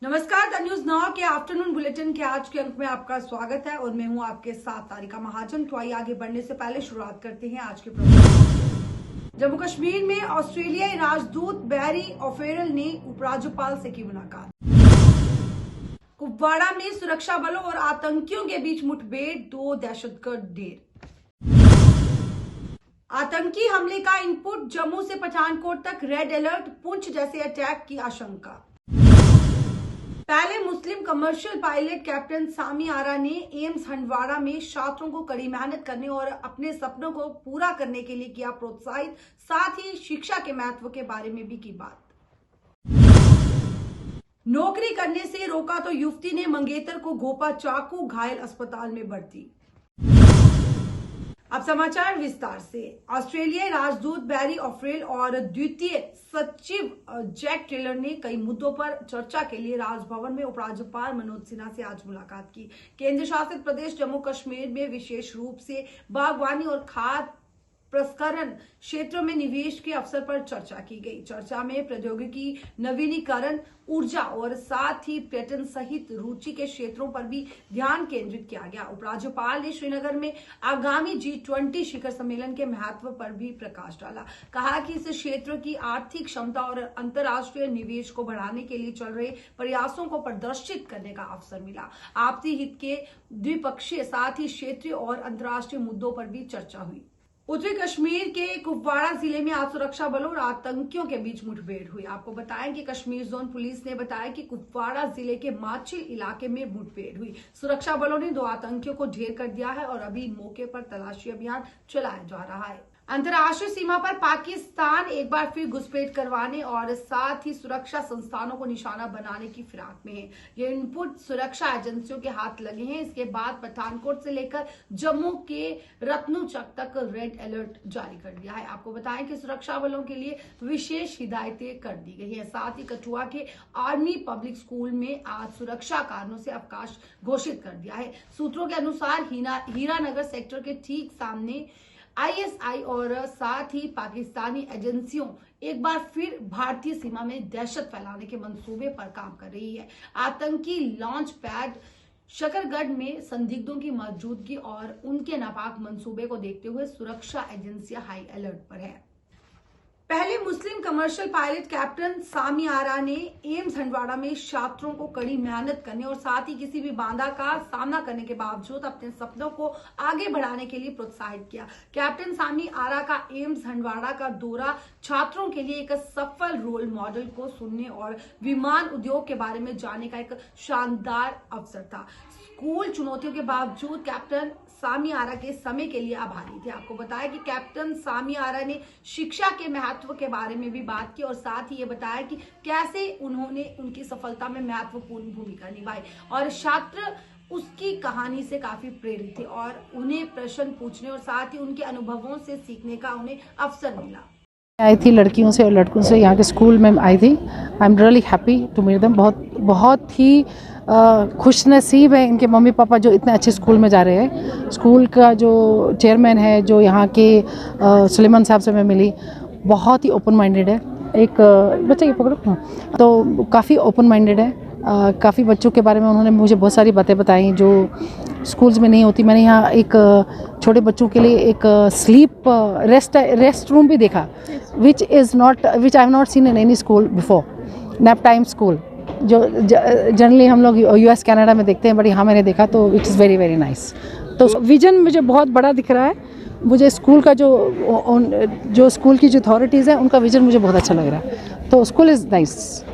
नमस्कार, the news now के afternoon bulletin के आज के अंक में आपका स्वागत है और मैं हूं आपके साथ तारिका महाजन। तो आइए आगे बढ़ने से पहले शुरुआत करते हैं आज के प्रोग्राम। जम्मू कश्मीर में ऑस्ट्रेलियाई राजदूत बैरी ओफेरल ने उपराज्यपाल से की मुलाकात। कुपवाड़ा में सुरक्षा बलों और आतंकियों के बीच मुठभेड़, 2 दहशतगर्द ढेर। आतंकी हमले का इनपुट, जम्मू से पठानकोट तक रेड अलर्ट, पुंछ जैसे अटैक की आशंका। पहले मुस्लिम कमर्शियल पायलट कैप्टन सामी आरा ने एम्स हंडवाड़ा में छात्रों को कड़ी मेहनत करने और अपने सपनों को पूरा करने के लिए किया प्रोत्साहित, साथ ही शिक्षा के महत्व के बारे में भी की बात। नौकरी करने से रोका तो युवती ने मंगेतर को घोंपा चाकू, घायल अस्पताल में भर्ती। अब समाचार विस्तार से। ऑस्ट्रेलियाई राजदूत बैरी ओफरेल और द्वितीय सचिव जैक टेलर ने कई मुद्दों पर चर्चा के लिए राजभवन में उपराज्यपाल मनोज सिन्हा से आज मुलाकात की। केंद्र शासित प्रदेश जम्मू कश्मीर में विशेष रूप से बागवानी और खाद्य प्रसंस्करण क्षेत्रों में निवेश के अवसर पर चर्चा की गई। चर्चा में प्रौद्योगिकी, नवीनीकरण, ऊर्जा और साथ ही पर्यटन सहित रुचि के क्षेत्रों पर भी ध्यान केंद्रित किया गया। उपराज्यपाल ने श्रीनगर में आगामी G20 शिखर सम्मेलन के महत्व पर भी प्रकाश डाला। कहा कि इस क्षेत्र की आर्थिक क्षमता और अंतर्राष्ट्रीय निवेश को बढ़ाने के लिए चल रहे प्रयासों को प्रदर्शित करने का अवसर मिला। आपसी हित के द्विपक्षीय साथ ही क्षेत्रीय और अंतर्राष्ट्रीय मुद्दों पर भी चर्चा हुई। उत्तरी कश्मीर के कुपवाड़ा जिले में आज सुरक्षा बलों और आतंकियों के बीच मुठभेड़ हुई। आपको बताएं कि कश्मीर जोन पुलिस ने बताया कि कुपवाड़ा जिले के माचिल इलाके में मुठभेड़ हुई। सुरक्षा बलों ने 2 आतंकियों को ढेर कर दिया है और अभी मौके पर तलाशी अभियान चलाया जा रहा है। अंतर्राष्ट्रीय सीमा पर पाकिस्तान एक बार फिर घुसपैठ करवाने और साथ ही सुरक्षा संस्थानों को निशाना बनाने की फिराक में है। ये इनपुट सुरक्षा एजेंसियों के हाथ लगे हैं। इसके बाद पठानकोट से लेकर जम्मू के रत्नुचक तक रेड अलर्ट जारी कर दिया है। आपको बताएं कि सुरक्षा बलों के लिए विशेष हिदायतें कर दी गई है। साथ ही कठुआ के आर्मी पब्लिक स्कूल में आज सुरक्षा कारणों से अवकाश घोषित कर दिया है। सूत्रों के अनुसार हीरानगर सेक्टर के ठीक सामने ISI और साथ ही पाकिस्तानी एजेंसियों एक बार फिर भारतीय सीमा में दहशत फैलाने के मंसूबे पर काम कर रही है। आतंकी लॉन्च पैड शकरगढ़ में संदिग्धों की मौजूदगी और उनके नापाक मंसूबे को देखते हुए सुरक्षा एजेंसियां हाई अलर्ट पर है। पहले मुस्लिम कमर्शियल पायलट कैप्टन सामी आरा ने एम्स हंडवाड़ा में छात्रों को कड़ी मेहनत करने और साथ ही किसी भी बाधा का सामना करने के बावजूद अपने सपनों को आगे बढ़ाने के लिए प्रोत्साहित किया। कैप्टन सामी आरा का एम्स हंडवाड़ा का दौरा छात्रों के लिए एक सफल रोल मॉडल को सुनने और विमान उद्योग के बारे में जानने का एक शानदार अवसर था। स्कूल चुनौतियों के बावजूद कैप्टन सामी आरा के समय के लिए आभारी थे। आपको बताया कि कैप्टन सामी आरा ने शिक्षा के महत्व के बारे में भी बात की और साथ ही ये बताया कि कैसे उन्होंने उनकी सफलता में महत्वपूर्ण भूमिका निभाई और छात्र उसकी कहानी से काफी प्रेरित थे और उन्हें प्रश्न पूछने और साथ ही उनके अनुभवों से सीखने का उन्हें अवसर मिला। आई थी लड़कियों से और लड़कों से, यहाँ के स्कूल में आई थी। I am really happy to meet them. बहुत ही खुश नसीब है इनके मम्मी पापा जो इतने अच्छे स्कूल में जा रहे हैं। स्कूल का जो चेयरमैन है, जो यहाँ के सुलेमान साहब से मैं मिली, बहुत ही ओपन माइंडेड है। एक बच्चा ये पकड़ो, तो काफ़ी ओपन माइंडेड है। काफ़ी बच्चों के बारे में उन्होंने मुझे बहुत सारी बातें बताई जो स्कूल्स में नहीं होती। मैंने यहाँ एक छोटे बच्चों के लिए एक स्लीप रेस्ट रूम भी देखा, which I have not seen in any school before. Nap time school जो जनरली हम लोग US कनाडा में देखते हैं, बट यहाँ मैंने देखा तो it is very very nice. तो विजन मुझे बहुत बड़ा दिख रहा है। मुझे स्कूल का जो स्कूल की जो अथॉरिटीज़ हैं उनका विजन मुझे बहुत अच्छा लग रहा है। तो स्कूल इज़ नाइस।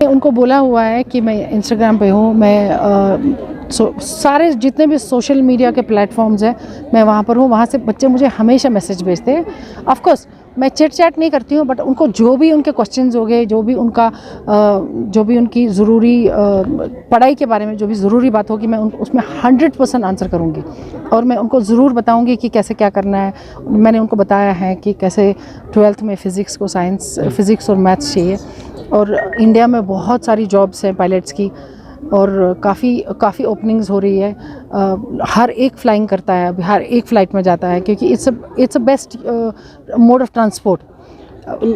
उनको बोला हुआ है कि मैं इंस्टाग्राम पे हूँ, मैं सारे जितने भी सोशल मीडिया के प्लेटफॉर्म्स हैं मैं वहाँ पर हूँ। वहाँ से बच्चे मुझे हमेशा मैसेज भेजते हैं। ऑफ कोर्स मैं चिट चैट नहीं करती हूँ, बट उनको जो भी उनके क्वेश्चंस हो गए, जो भी उनकी ज़रूरी पढ़ाई के बारे में जो भी ज़रूरी बात होगी, मैं उसमें 100% आंसर करूँगी और मैं उनको ज़रूर बताऊँगी कि कैसे क्या करना है। मैंने उनको बताया है कि कैसे 12th में फ़िज़िक्स और मैथ्स चाहिए और इंडिया में बहुत सारी जॉब्स हैं पायलट्स की और काफ़ी ओपनिंग्स हो रही है। हर एक फ्लाइंग करता है, अभी हर एक फ़्लाइट में जाता है क्योंकि it's a best mode of transport.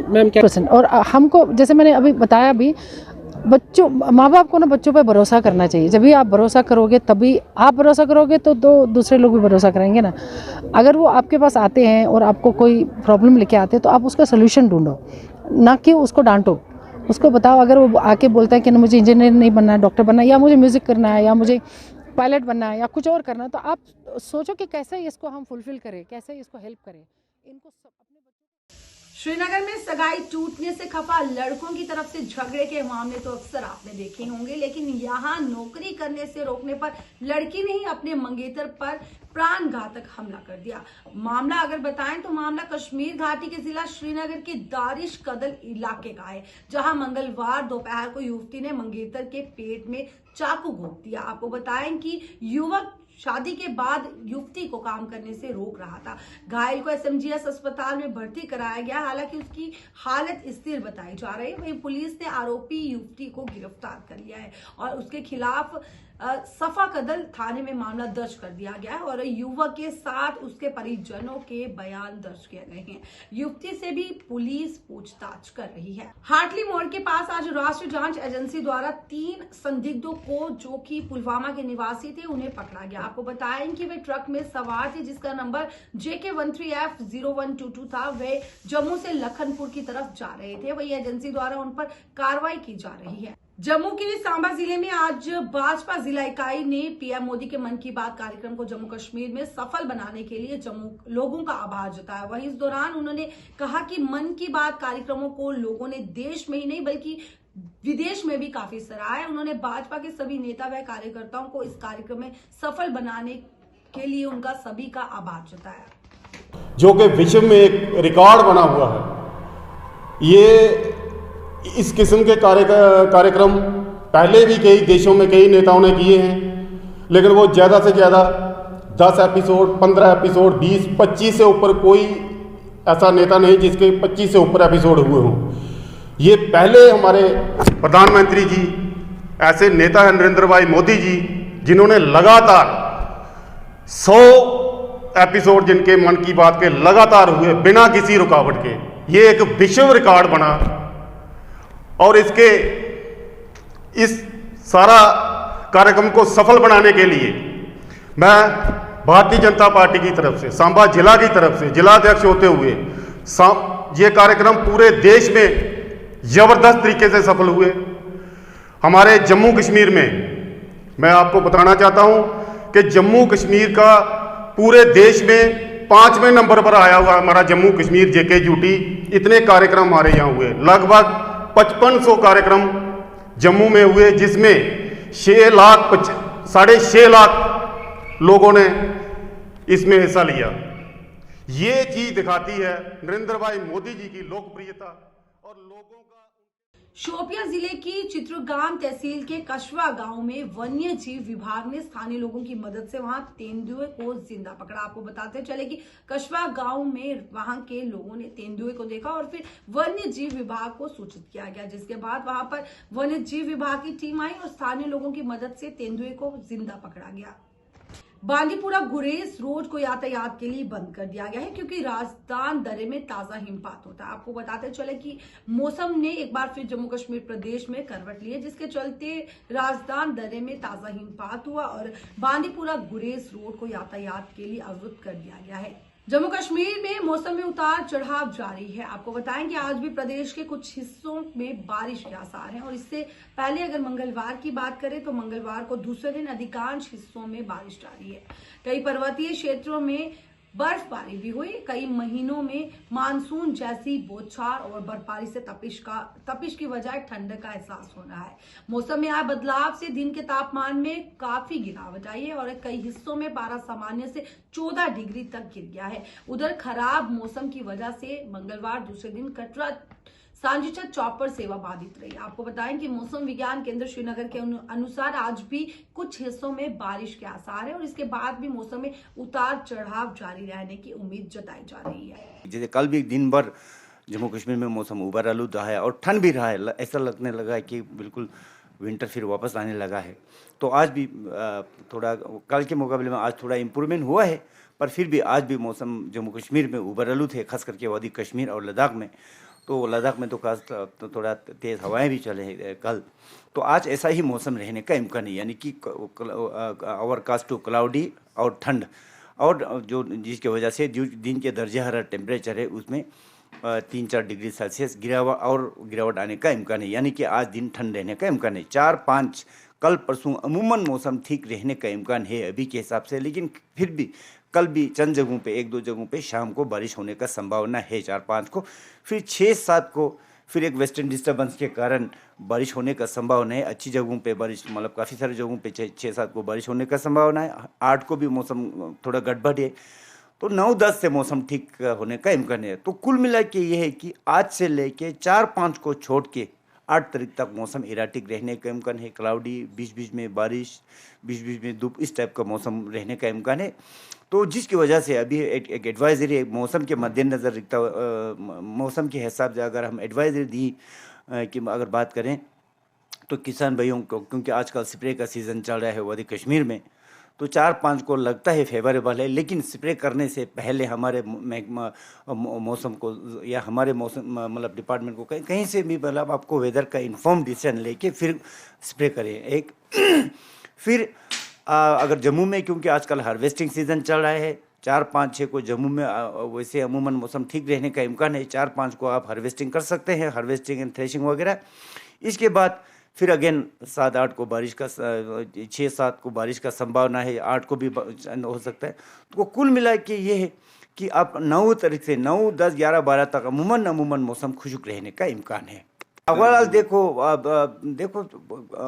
Ma'am क्या और हमको, जैसे मैंने अभी बताया, अभी बच्चों माँ बाप को ना बच्चों पे भरोसा करना चाहिए। जब भी आप भरोसा करोगे तभी आप भरोसा करोगे तो दूसरे लोग भी भरोसा करेंगे ना। अगर वो आपके पास आते हैं और आपको कोई प्रॉब्लम लेके आते हैं तो आप उसका सोल्यूशन ढूंढो, ना कि उसको डांटो। उसको बताओ, अगर वो आके बोलता है कि मुझे इंजीनियर नहीं बनना है, डॉक्टर बनना है, या मुझे म्यूज़िक करना है, या मुझे पायलट बनना है, या कुछ और करना है, तो आप सोचो कि कैसे इसको हम फुलफिल करें, कैसे इसको हेल्प करें। इनको सब अपने श्रीनगर में सगाई टूटने से खफा लड़कों की तरफ से झगड़े के मामले तो अक्सर आपने देखे होंगे, लेकिन यहाँ नौकरी करने से रोकने पर लड़की ने ही अपने मंगेतर पर प्राणघातक हमला कर दिया। मामला अगर बताएं तो मामला कश्मीर घाटी के जिला श्रीनगर के दारिश कदल इलाके का है, जहां मंगलवार दोपहर को युवती ने मंगेतर के पेट में चाकू घोंप दिया। आपको बताएं कि युवक शादी के बाद युवती को काम करने से रोक रहा था। घायल को एसएमजीएस अस्पताल में भर्ती कराया गया, हालांकि उसकी हालत स्थिर बताई जा रही है। वहीं पुलिस ने आरोपी युवती को गिरफ्तार कर लिया है और उसके खिलाफ सफा कदल थाने में मामला दर्ज कर दिया गया है और युवक के साथ उसके परिजनों के बयान दर्ज किए गए हैं। युवती से भी पुलिस पूछताछ कर रही है। हाटली मोड़ के पास आज राष्ट्रीय जांच एजेंसी द्वारा 3 संदिग्धों को, जो कि पुलवामा के निवासी थे, उन्हें पकड़ा गया। आपको बताएं कि वे ट्रक में सवार थे जिसका नंबर JK13F0122 था। वे जम्मू से लखनपुर की तरफ जा रहे थे। वही एजेंसी द्वारा उन पर कार्रवाई की जा रही है। जम्मू के सांबा जिले में आज भाजपा जिला इकाई ने पीएम मोदी के मन की बात कार्यक्रम को जम्मू कश्मीर में सफल बनाने के लिए जम्मू लोगों का आभार जताया। वहीं इस दौरान उन्होंने कहा कि मन की बात कार्यक्रमों को लोगों ने देश में ही नहीं बल्कि विदेश में भी काफी सराहा। उन्होंने भाजपा के सभी नेता व कार्यकर्ताओं को इस कार्यक्रम में सफल बनाने के लिए उनका सभी का आभार जताया। जो कि विश्व में एक रिकॉर्ड बना हुआ है। ये इस किस्म के कार्यक्रम पहले भी कई देशों में कई नेताओं ने किए हैं, लेकिन वो ज़्यादा से ज़्यादा 10 एपिसोड, 15 एपिसोड, 20, 25 से ऊपर कोई ऐसा नेता नहीं जिसके 25 से ऊपर एपिसोड हुए हों। ये पहले हमारे प्रधानमंत्री जी ऐसे नेता हैं, नरेंद्र भाई मोदी जी, जिन्होंने लगातार 100 एपिसोड जिनके मन की बात के लगातार हुए बिना किसी रुकावट के, ये एक विश्व रिकॉर्ड बना। और इस सारा कार्यक्रम को सफल बनाने के लिए मैं भारतीय जनता पार्टी की तरफ से, सांबा जिला की तरफ से जिलाध्यक्ष होते हुए ये कार्यक्रम पूरे देश में जबरदस्त तरीके से सफल हुए। हमारे जम्मू कश्मीर में मैं आपको बताना चाहता हूं कि जम्मू कश्मीर का पूरे देश में 5वें नंबर पर आया हुआ हमारा जम्मू कश्मीर JKUT। इतने कार्यक्रम हमारे यहाँ हुए, लगभग 5500 कार्यक्रम जम्मू में हुए, जिसमें 6.5 लाख लोगों ने इसमें हिस्सा लिया। ये चीज दिखाती है नरेंद्र भाई मोदी जी की लोकप्रियता और लोगों का। शोपियां जिले की चित्रगाम तहसील के कशवा गांव में वन्य जीव विभाग ने स्थानीय लोगों की मदद से वहां तेंदुए को जिंदा पकड़ा। आपको बताते चले कि कशवा गांव में वहां के लोगों ने तेंदुए को देखा और फिर वन्य जीव विभाग को सूचित किया गया, जिसके बाद वहां पर वन्य जीव विभाग की टीम आई और स्थानीय लोगों की मदद से तेंदुए को जिंदा पकड़ा गया। बांदीपुरा गुरेज रोड को यातायात के लिए बंद कर दिया गया है क्योंकि राजस्थान दर्रे में ताजा हिमपात होता है। आपको बताते चले कि मौसम ने एक बार फिर जम्मू कश्मीर प्रदेश में करवट ली है, जिसके चलते राजस्थान दर्रे में ताजा हिमपात हुआ और बांदीपुरा गुरेज रोड को यातायात के लिए अवरुद्ध कर दिया गया है। जम्मू कश्मीर में मौसम में उतार चढ़ाव जारी है। आपको बताएं कि आज भी प्रदेश के कुछ हिस्सों में बारिश के आसार हैं और इससे पहले अगर मंगलवार की बात करें तो मंगलवार को दूसरे दिन अधिकांश हिस्सों में बारिश जारी है। कई पर्वतीय क्षेत्रों में बर्फबारी भी हुई। कई महीनों में मानसून जैसी बौछार और बर्फबारी से तपिश की बजाय ठंडक का एहसास हो रहा है। मौसम में आए बदलाव से दिन के तापमान में काफी गिरावट आई है और कई हिस्सों में पारा सामान्य से 14 डिग्री तक गिर गया है। उधर खराब मौसम की वजह से मंगलवार दूसरे दिन कटरा सांजीछत चौपर सेवा बाधित रही। आपको बताएं कि मौसम विज्ञान केंद्र श्रीनगर के अनुसार आज भी कुछ हिस्सों में बारिश के आसार है और इसके बाद भी मौसम में उतार चढ़ाव जारी रहने की उम्मीद जताई जा रही है। जैसे कल भी दिन भर जम्मू कश्मीर में मौसम उबर आलूद रहा है और ठंड भी रहा है, ऐसा लगने लगा है कि बिल्कुल विंटर फिर वापस आने लगा है। तो आज भी थोड़ा कल के मुकाबले में आज थोड़ा इम्प्रूवमेंट हुआ है, पर फिर भी आज भी मौसम जम्मू कश्मीर में उबर आलूद है, खास करके वादी कश्मीर और लद्दाख में। तो तो लद्दाख में तो खास तो थोड़ा तेज़ हवाएं भी चले हैं कल। तो आज ऐसा ही मौसम रहने का इम्कान है, यानी कि ओवरकास्ट टू क्लाउडी और ठंड, और जो जिसकी वजह से जो दिन के दर्जे हरारत टेम्परेचर है उसमें 3-4 डिग्री सेल्सियस गिरावट आने का इम्कान है, यानी कि आज दिन ठंड रहने का इम्कान है। 4-5 कल परसों अमूमन मौसम ठीक रहने का इम्कान है अभी के हिसाब से, लेकिन फिर भी कल भी चंद जगहों पे, 1-2 जगहों पे शाम को बारिश होने का संभावना है 4-5 को। फिर 6-7 को फिर एक वेस्टर्न डिस्टर्बेंस के कारण बारिश होने का संभावना है। अच्छी जगहों पे बारिश, मतलब काफ़ी सारी जगहों पे 6-7 को बारिश होने का संभावना है। 8 को भी मौसम थोड़ा गड़बड़ है, तो 9-10 से मौसम ठीक होने का इम्कान है। तो कुल मिला के ये है कि आज से लेके 4-5 को छोड़ के 8 तारीख तक मौसम इराटिक रहने का इम्कान है। क्लाउडी, बीच बीच में बारिश, बीच बीच में धूप, इस टाइप का मौसम रहने का इम्कान है। तो जिसकी वजह से अभी एक एडवाइजरी मौसम के मद्देनज़र रखता मौसम के हिसाब से अगर हम एडवाइजरी दी कि अगर बात करें तो किसान भाइयों को, क्योंकि आजकल स्प्रे का सीज़न चल रहा है वादी कश्मीर में, तो 4-5 को लगता है फेवरेबल है, लेकिन स्प्रे करने से पहले हमारे मौसम को या हमारे मौसम मतलब डिपार्टमेंट को कहीं से भी मतलब आपको वेदर का इन्फॉर्म डिसीजन लेके फिर स्प्रे करें। एक फिर अगर जम्मू में, क्योंकि आजकल हार्वेस्टिंग सीज़न चल रहा है, 4-5-6 को जम्मू में वैसे अमूमन मौसम ठीक रहने का इम्कान है। 4-5 को आप हार्वेस्टिंग कर सकते हैं, हार्वेस्टिंग एंड थ्रेशिंग वगैरह। इसके बाद फिर अगेन 7-8 को बारिश का 6-7 को बारिश का संभावना है, 8 को भी हो सकता है। तो कुल मिला के ये है कि आप 9 तारीख से 9, 10, 11, 12 तक अमूमन मौसम खुशक रहने का इम्कान है। ओवरऑल देखो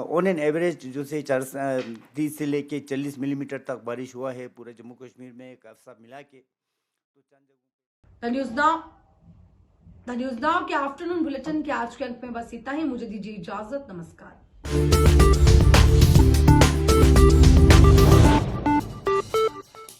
ऑन एन एवरेज जो से 30 से लेके 40 मिलीमीटर तक बारिश हुआ है पूरे जम्मू कश्मीर में सब मिला के। द न्यूज़ नाउ के आफ्टरनून बुलेटिन के आज के अंक में बस इतना ही। मुझे दीजिए इजाजत, नमस्कार।